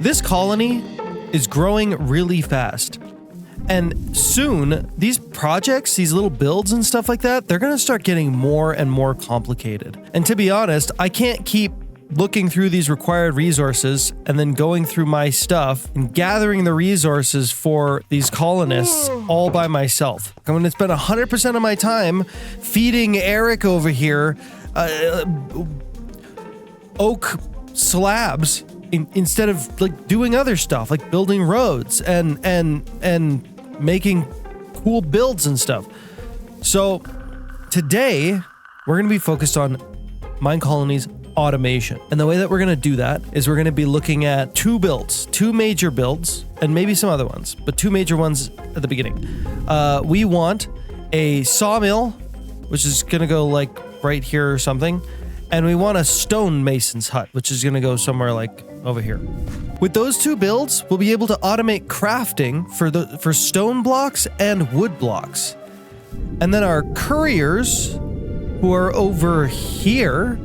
This colony is growing really fast. And soon, these projects, these little builds and stuff like that, they're going to start getting more and more complicated. And to be honest, I can't keep looking through these required resources and then going through my stuff and gathering the resources for these colonists all by myself. I'm going to spend 100% of my time feeding Eric over here oak slabs instead of like doing other stuff like building roads and making cool builds and stuff. So today we're going to be focused on Minecolonies automation. And the way that we're going to do that is we're going to be looking at two major builds, and maybe some other ones, but two major ones at the beginning. We want a sawmill, which is going to go like right here or something. And we want a stonemason's hut, which is going to go somewhere like over here. With those two builds, we'll be able to automate crafting for stone blocks and wood blocks. And then our couriers, who are over here,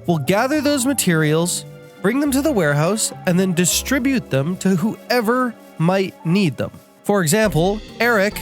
will gather those materials, bring them to the warehouse, and then distribute them to whoever might need them. For example, Eric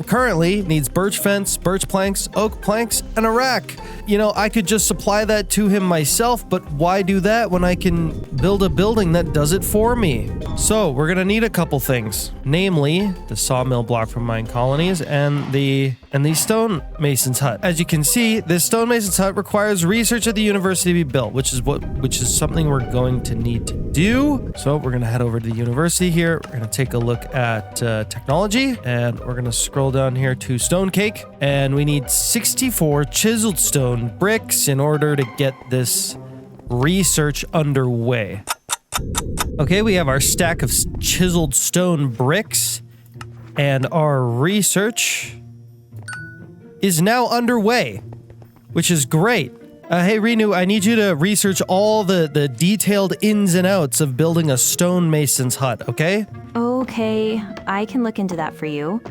currently needs birch fence, birch planks, oak planks, and a rack. You know, I could just supply that to him myself, but why do that when I can build a building that does it for me? So we're gonna need a couple things, namely the sawmill block from Minecolonies and the stonemason's hut. As you can see, this stonemason's hut requires research at the university to be built, which is something we're going to need to do. So we're gonna head over to the university here. We're gonna take a look at technology, and we're gonna scroll down here to stone cake, and we need 64 chiseled stone bricks in order to get this research underway. Okay, we have our stack of chiseled stone bricks, and our research is now underway, which is great. Hey, Renu, I need you to research all the detailed ins and outs of building a stonemason's hut, okay? Okay, I can look into that for you.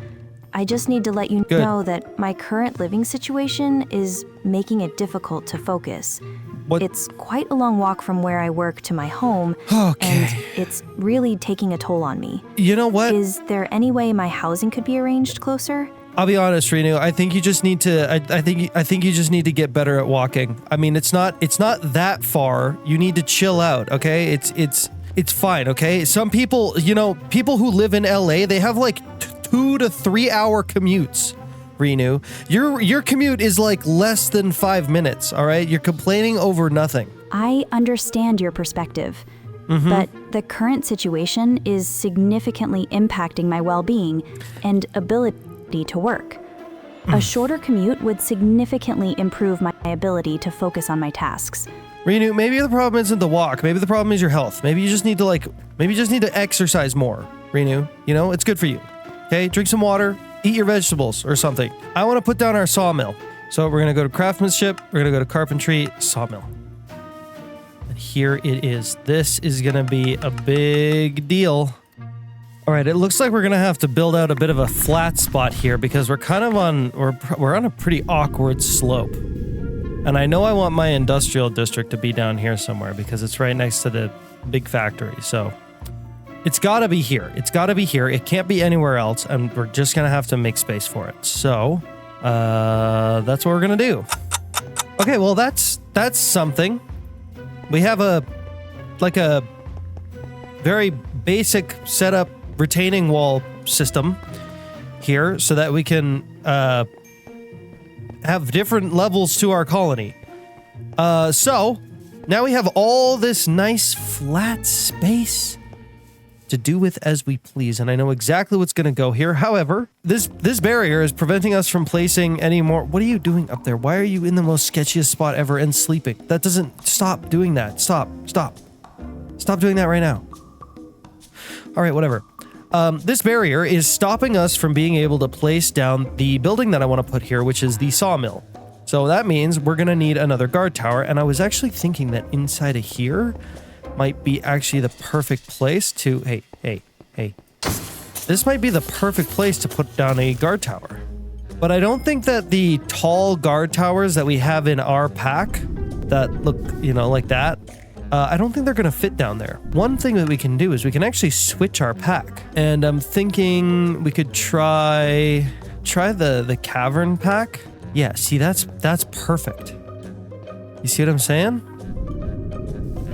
I just need to let you know that my current living situation is making it difficult to focus. What? It's quite a long walk from where I work to my home, and it's really taking a toll on me. You know what? Is there any way my housing could be arranged closer? I'll be honest, Renu. I think you just need to. I think you just need to get better at walking. I mean, it's not that far. You need to chill out, okay? It's fine, okay? Some people, people who live in LA, they have like 2 to 3 hour commutes. Renu, your commute is like less than 5 minutes. All right, you're complaining over nothing. I understand your perspective, but the current situation is significantly impacting my well-being and ability to work. A shorter commute would significantly improve my ability to focus on my tasks. Renu, maybe the problem isn't the walk. Maybe the problem is your health. Maybe you just need to exercise more. Renu, it's good for you. Okay, drink some water, eat your vegetables or something. I want to put down our sawmill. So we're going to go to craftsmanship, we're going to go to carpentry, sawmill. And here it is. This is going to be a big deal. All right, it looks like we're going to have to build out a bit of a flat spot here because we're kind of we're on a pretty awkward slope. And I know I want my industrial district to be down here somewhere because it's right next to the big factory. So it's got to be here. It's got to be here. It can't be anywhere else, and we're just going to have to make space for it. So, that's what we're going to do. Okay, well, that's something. We have a very basic setup retaining wall system here so that we can have different levels to our colony. So, now we have all this nice flat space to do with as we please, and I know exactly what's going to go here. However, this barrier is preventing us from placing any more. What are you doing up there? Why are you in the most sketchiest spot ever and sleeping? That doesn't stop doing that. Stop doing that right now. All right, whatever. This barrier is stopping us from being able to place down the building that I want to put here, which is the sawmill. So that means we're going to need another guard tower, and I was actually thinking that inside of here might be actually the perfect place to... Hey. This might be the perfect place to put down a guard tower. But I don't think that the tall guard towers that we have in our pack that look, like that, I don't think they're going to fit down there. One thing that we can do is we can actually switch our pack. And I'm thinking we could try the cavern pack. Yeah, see, that's perfect. You see what I'm saying?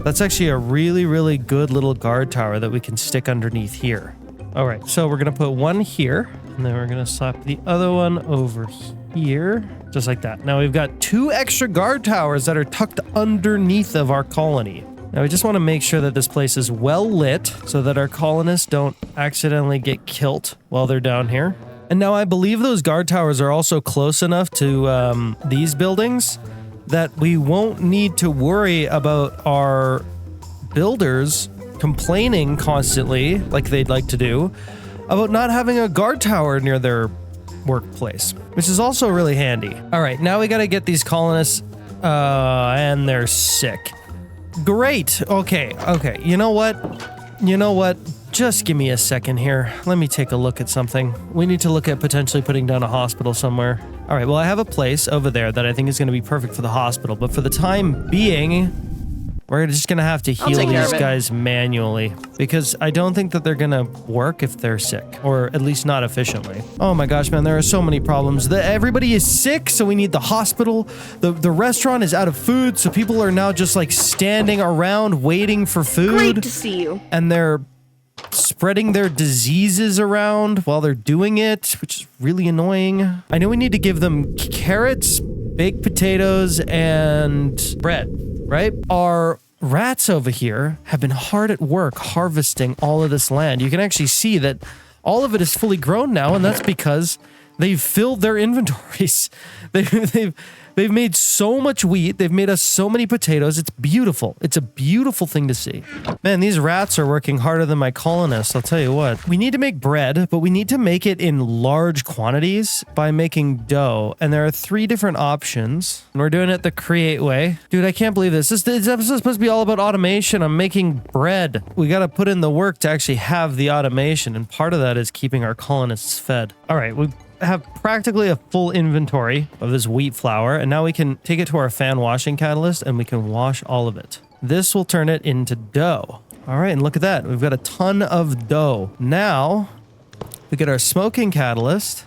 That's actually a really, really good little guard tower that we can stick underneath here. All right, so we're going to put one here, and then we're going to slap the other one over here, just like that. Now we've got 2 extra guard towers that are tucked underneath of our colony. Now we just want to make sure that this place is well lit so that our colonists don't accidentally get killed while they're down here. And now I believe those guard towers are also close enough to these buildings that we won't need to worry about our builders complaining constantly, like they'd like to do, about not having a guard tower near their workplace, which is also really handy. All right, now we got to get these colonists, and they're sick. Great. Okay. You know what? Just give me a second here. Let me take a look at something. We need to look at potentially putting down a hospital somewhere. All right, well, I have a place over there that I think is going to be perfect for the hospital, but for the time being, we're just going to have to heal these guys manually because I don't think that they're going to work if they're sick, or at least not efficiently. Oh my gosh, man, there are so many problems. Everybody is sick, so we need the hospital. The restaurant is out of food, so people are now just like standing around waiting for food. Great to see you. And they're spreading their diseases around while they're doing it, which is really annoying. I know we need to give them carrots, baked potatoes, and bread, right? Our rats over here have been hard at work harvesting all of this land. You can actually see that all of it is fully grown now, and that's because they've filled their inventories. They've made so much wheat. They've made us so many potatoes. It's beautiful. It's a beautiful thing to see. Man, these rats are working harder than my colonists. I'll tell you what. We need to make bread, but we need to make it in large quantities by making dough. And there are 3 different options. And we're doing it the create way. Dude, I can't believe this. This episode is supposed to be all about automation. I'm making bread. We got to put in the work to actually have the automation. And part of that is keeping our colonists fed. All right, we have practically a full inventory of this wheat flour, and now we can take it to our fan washing catalyst and we can wash all of it. This will turn it into dough. All right, and look at that. We've got a ton of dough. Now, we get our smoking catalyst.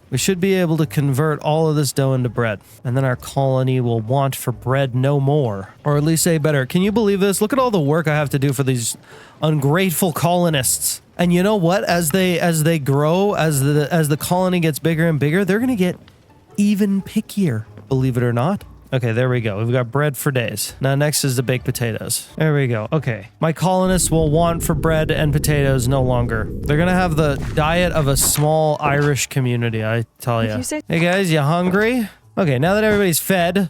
We should be able to convert all of this dough into bread, and then our colony will want for bread no more, or at least say better. Can you believe this? Look at all the work I have to do for these ungrateful colonists. And you know what? As they grow, as the colony gets bigger and bigger, they're gonna get even pickier, believe it or not. Okay, there we go. We've got bread for days. Now next is the baked potatoes. There we go. Okay. My colonists will want for bread and potatoes no longer. They're gonna have the diet of a small Irish community, I tell ya. Hey guys, you hungry? Okay, now that everybody's fed,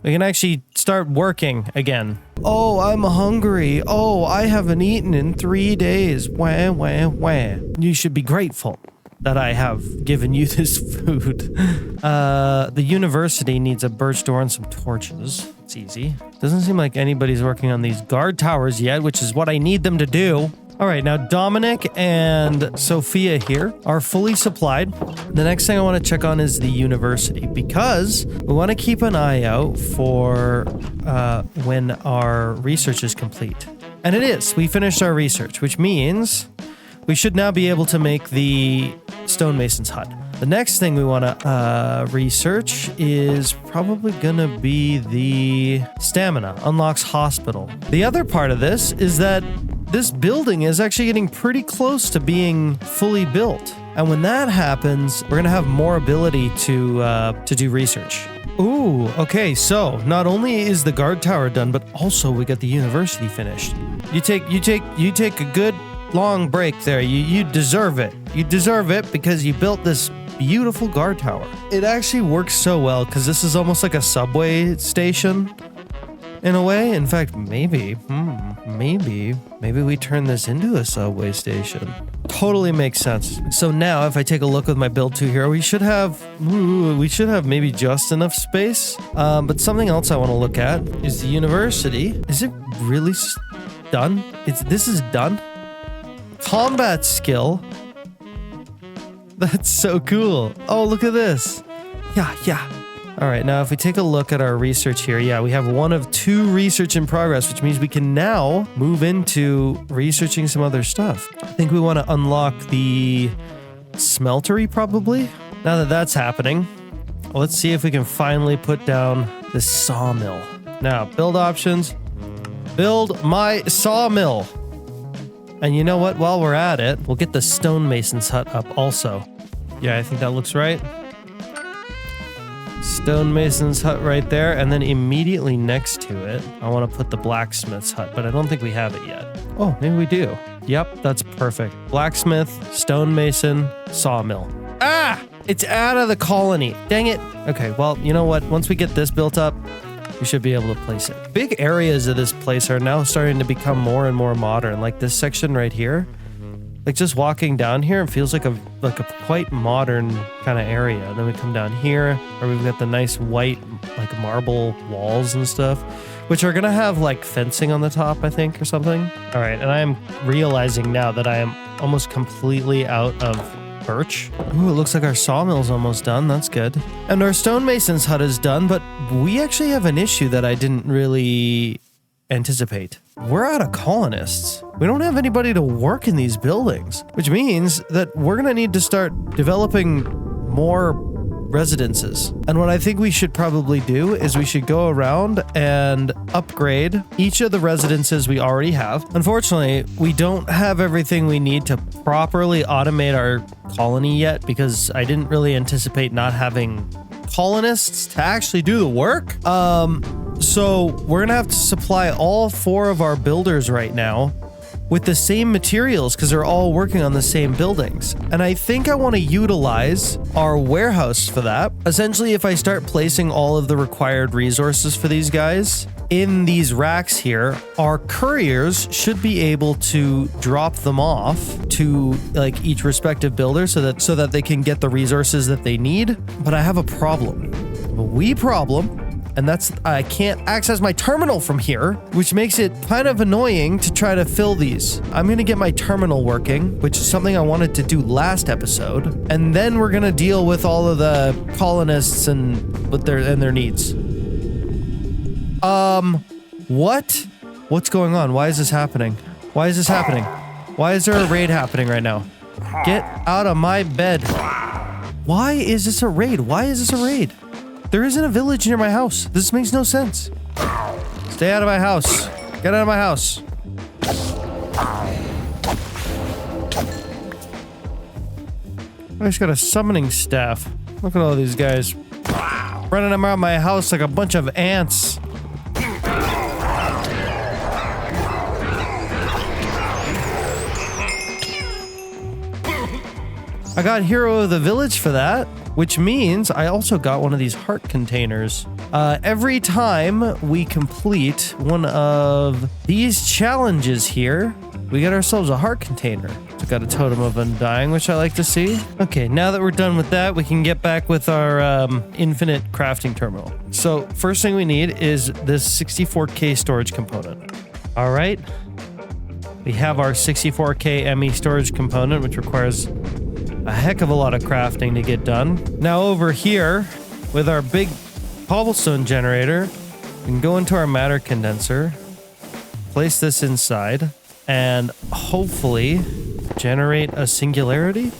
we can actually start working again. Oh, I'm hungry. Oh, I haven't eaten in 3 days. Wah, wah, wah. You should be grateful that I have given you this food. The university needs a birch door and some torches. It's easy. Doesn't seem like anybody's working on these guard towers yet, which is what I need them to do. All right, now Dominic and Sophia here are fully supplied. The next thing I want to check on is the university, because we want to keep an eye out for when our research is complete. And it is. We finished our research, which means we should now be able to make the stonemason's hut. The next thing we want to research is probably going to be the stamina, unlocks hospital. The other part of this is that this building is actually getting pretty close to being fully built. And when that happens, we're going to have more ability to do research. Ooh, okay, so not only is the guard tower done, but also we got the university finished. You take a good long break there. You deserve it. You deserve it because you built this beautiful guard tower. It actually works so well because this is almost like a subway station in a way. In fact, maybe we turn this into a subway station. Totally makes sense. So now if I take a look with my build 2 here, we should have maybe just enough space. But something else I want to look at is the university. Is it really done? This is done? Combat skill. That's so cool. Oh, look at this. Yeah. All right, now if we take a look at our research here, yeah, we have 1 of 2 research in progress, which means we can now move into researching some other stuff. I think we want to unlock the smeltery probably. Now that that's happening, let's see if we can finally put down the sawmill. Now, build options, build my sawmill. And you know what? While we're at it, we'll get the stonemason's hut up also. Yeah, I think that looks right. Stonemason's hut right there, and then immediately next to it, I want to put the blacksmith's hut, but I don't think we have it yet. Oh, maybe we do. Yep, that's perfect. Blacksmith, stonemason, sawmill. Ah! It's out of the colony. Dang it. Okay, well, you know what? Once we get this built up, we should be able to place it. Big areas of this place are now starting to become more and more modern, like this section right here. Like just walking down here, it feels like a quite modern kind of area. And then we come down here, where we've got the nice white like marble walls and stuff, which are gonna have like fencing on the top, I think, or something. All right, and I am realizing now that I am almost completely out of birch. Ooh, it looks like our sawmill's almost done. That's good. And our stonemason's hut is done, but we actually have an issue that I didn't really anticipate. We're out of colonists. We don't have anybody to work in these buildings, which means that we're going to need to start developing more residences. And what I think we should probably do is we should go around and upgrade each of the residences we already have. Unfortunately, we don't have everything we need to properly automate our colony yet because I didn't really anticipate not having colonists to actually do the work. So we're gonna have to supply all 4 of our builders right now with the same materials because they're all working on the same buildings. And I think I want to utilize our warehouse for that. Essentially, if I start placing all of the required resources for these guys in these racks here, our couriers should be able to drop them off to like each respective builder so that they can get the resources that they need. But I have a problem. And that's I can't access my terminal from here, which makes it kind of annoying to try to fill these. I'm going to get my terminal working, which is something I wanted to do last episode, and then we're going to deal with all of the colonists and with their needs. What's going on? Why is this happening? Why is there a raid happening right now? Get out of my bed. Why is this a raid? There isn't a village near my house. This makes no sense. Stay out of my house. Get out of my house. I just got a summoning staff. Look at all these guys running around my house like a bunch of ants. I got Hero of the Village for that, which means I also got one of these heart containers. Every time we complete one of these challenges here, we get ourselves a heart container. It's got a totem of undying, which I like to see. Okay, now that we're done with that, we can get back with our infinite crafting terminal. So first thing we need is this 64K storage component. All right. We have our 64K ME storage component, which requires a heck of a lot of crafting to get done. Now over here, with our big cobblestone generator, we can go into our matter condenser, place this inside, and hopefully generate a singularity.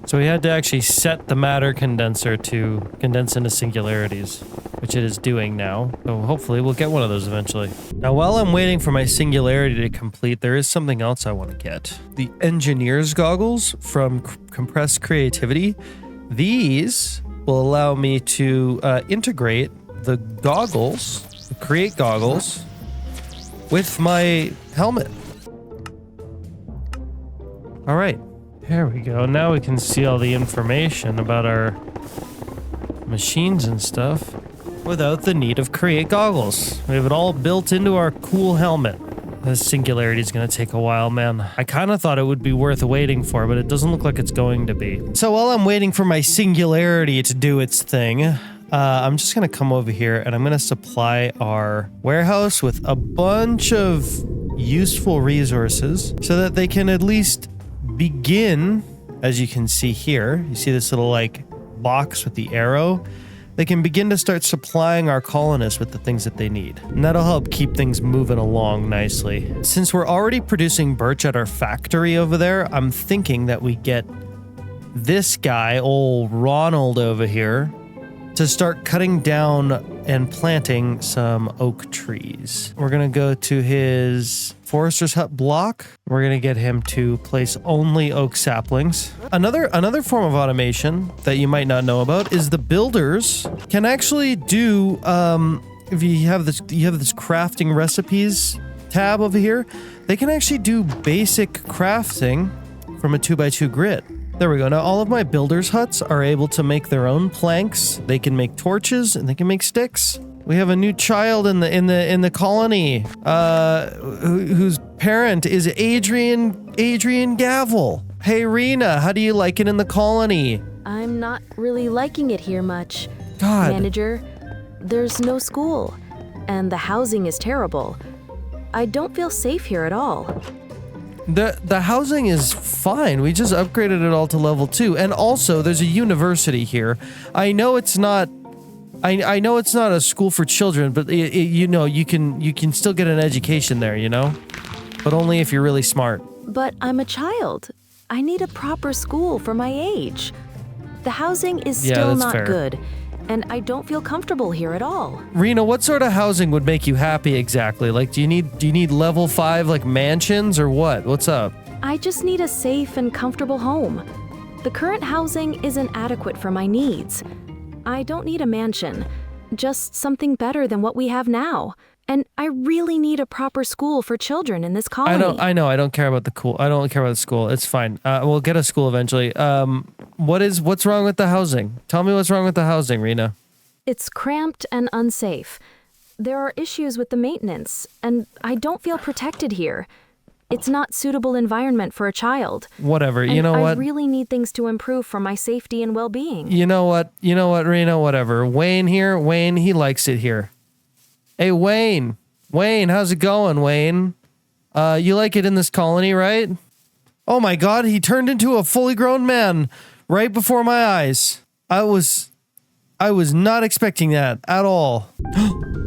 So we had to actually set the matter condenser to condense into singularities, which it is doing now. So hopefully we'll get one of those eventually. Now, while I'm waiting for my singularity to complete, there is something else I want to get. The engineer's goggles from Compressed Creativity. These will allow me to integrate the goggles, create goggles, with my helmet. All right, there we go. Now we can see all the information about our machines and stuff without the need of create goggles. We have it all built into our cool helmet. This singularity is going to take a while, man. I kind of thought it would be worth waiting for, but it doesn't look like it's going to be. So while I'm waiting for my singularity to do its thing, I'm just going to come over here and I'm going to supply our warehouse with a bunch of useful resources so that they can at least begin, as you can see here. You see this little like box with the arrow? they can begin to start supplying our colonists with the things that they need. And that'll help keep things moving along nicely. Since we're already producing birch at our factory over there, I'm thinking that we get this guy, old Ronald over here, to start cutting down and planting some oak trees. We're gonna go to his forester's hut block. We're gonna get him to place only oak saplings. Another form of automation that you might not know about is the builders can actually do, if you have this crafting recipes tab over here, they can actually do basic crafting from a 2x2 grid. There we go. Now all of my builders' huts are able to make their own planks. They can make torches and they can make sticks. We have a new child in the colony, whose parent is Adrian Gavel. Hey Rena, how do you like it in the colony? I'm not really liking it here much. God. Manager, there's no school, and the housing is terrible. I don't feel safe here at all. The housing is fine. We just upgraded it all to level 2. And also, there's a university here. I know it's not a school for children, but you know, you can still get an education there, you know? But only if you're really smart. But I'm a child. I need a proper school for my age. The housing is still that's not fair. good, and I don't feel comfortable here at all. Rena, what sort of housing would make you happy exactly? Like, do you need level 5 like mansions or what? What's up? I just need a safe and comfortable home. The current housing isn't adequate for my needs. I don't need a mansion, just something better than what we have now. And I really need a proper school for children in this colony. I know. I don't care about the school. It's fine. We'll get a school eventually. What's wrong with the housing? Tell me what's wrong with the housing, Rena. It's cramped and unsafe. There are issues with the maintenance, and I don't feel protected here. It's not suitable environment for a child. Whatever. And you know what? I really need things to improve for my safety and well-being. You know what, Rena? Whatever. Wayne, he likes it here. Hey, Wayne, how's it going, Wayne? You like it in this colony, right? Oh my God, he turned into a fully grown man right before my eyes. I was not expecting that at all.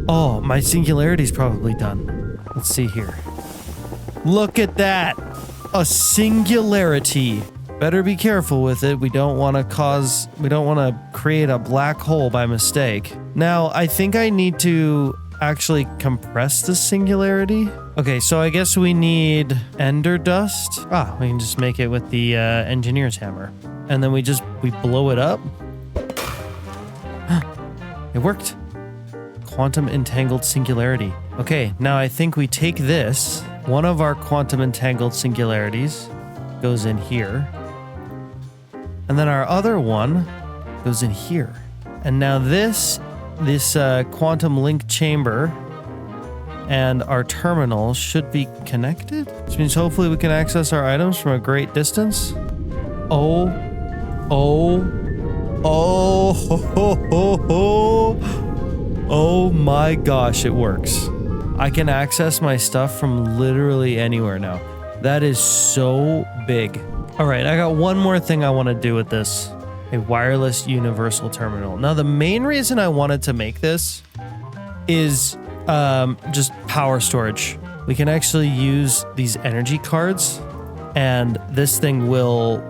Oh, my singularity's probably done. Let's see here. Look at that. A singularity. Better be careful with it. We don't want to create a black hole by mistake. Now, I think I need to actually compress the singularity. Okay, so I guess we need ender dust. We can just make it with the engineer's hammer. And then we blow it up. It worked. Quantum entangled singularity. Okay, now I think we take this. One of our quantum entangled singularities goes in here. And then our other one goes in here. And now this quantum link chamber and our terminal should be connected. Which means hopefully we can access our items from a great distance. Oh my gosh, it works. I can access my stuff from literally anywhere now. That is so big. All right, I got one more thing I want to do with this. A wireless universal terminal. Now, the main reason I wanted to make this is just power storage. We can actually use these energy cards, and this thing will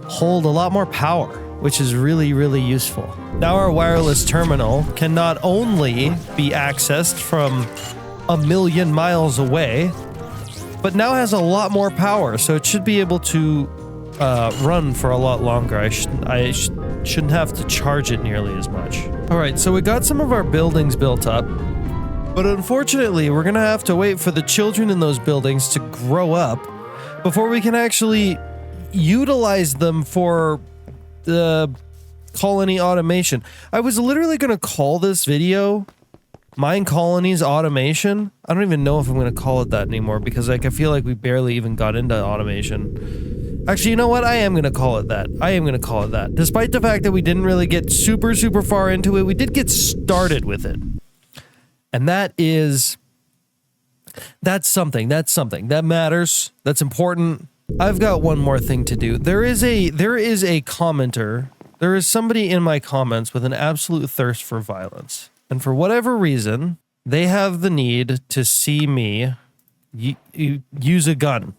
hold a lot more power, which is really, really useful. Now our wireless terminal can not only be accessed from a million miles away, but now has a lot more power, so it should be able to run for a lot longer. I shouldn't have to charge it nearly as much. All right, so we got some of our buildings built up, but unfortunately, we're gonna have to wait for the children in those buildings to grow up before we can actually utilize them for the colony automation. I was literally gonna call this video Minecolonies automation. I don't even know if I'm gonna call it that anymore because I feel like we barely even got into automation. Actually, you know what? I am gonna call it that. Despite the fact that we didn't really get super far into it, we did get started with it. And that's something. That matters. That's important. I've got one more thing to do. There is a commenter There is somebody in my comments with an absolute thirst for violence. And for whatever reason, they have the need to see me use a gun.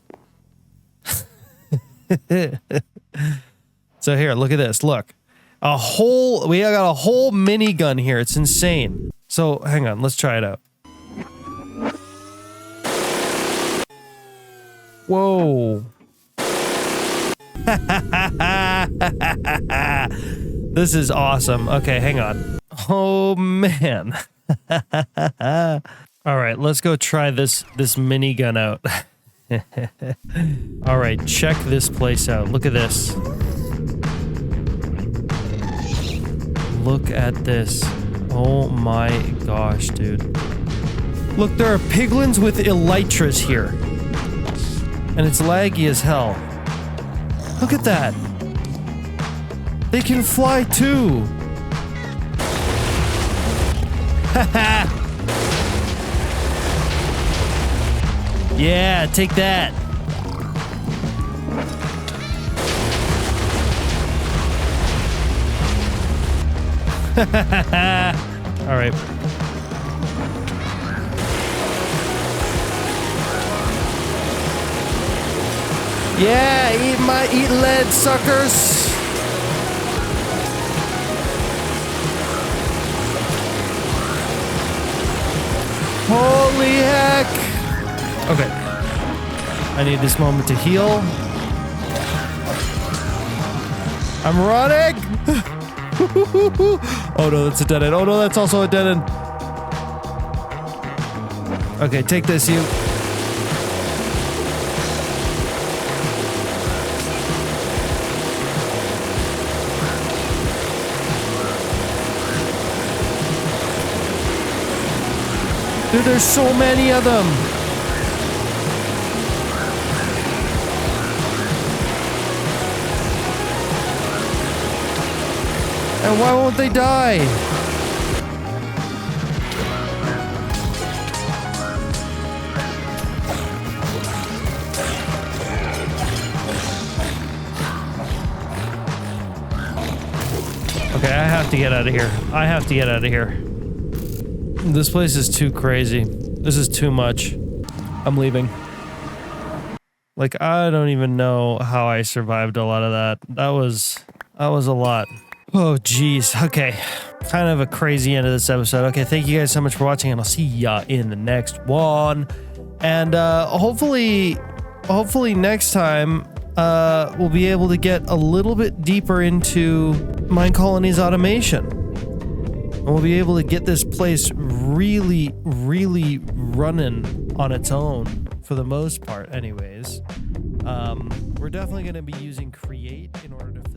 So here, look at this. Look. We got a whole minigun here. It's insane. So hang on, let's try it out. Whoa. This is awesome. Okay, hang on. Oh man. All right, let's go try this minigun out. All right, check this place out. Look at this. Look at this. Oh my gosh, dude. Look, there are piglins with elytras here. And it's laggy as hell. Look at that. They can fly too. Haha. Yeah, take that. All right. Yeah, eat lead, suckers. Holy heck. Okay. I need this moment to heal. I'm running. Oh no, that's a dead end. Oh no, that's also a dead end. Okay, take this, you. Dude, there's so many of them. And why won't they die? Okay, I have to get out of here. I have to get out of here. This place is too crazy. This is too much. I'm leaving. Like, I don't even know how I survived a lot of that. That was a lot. Oh, geez. Okay. Kind of a crazy end of this episode. Okay, thank you guys so much for watching, and I'll see ya in the next one. And hopefully next time we'll be able to get a little bit deeper into Minecolonies automation. And we'll be able to get this place really, really running on its own, for the most part anyways. We're definitely going to be using Create in order to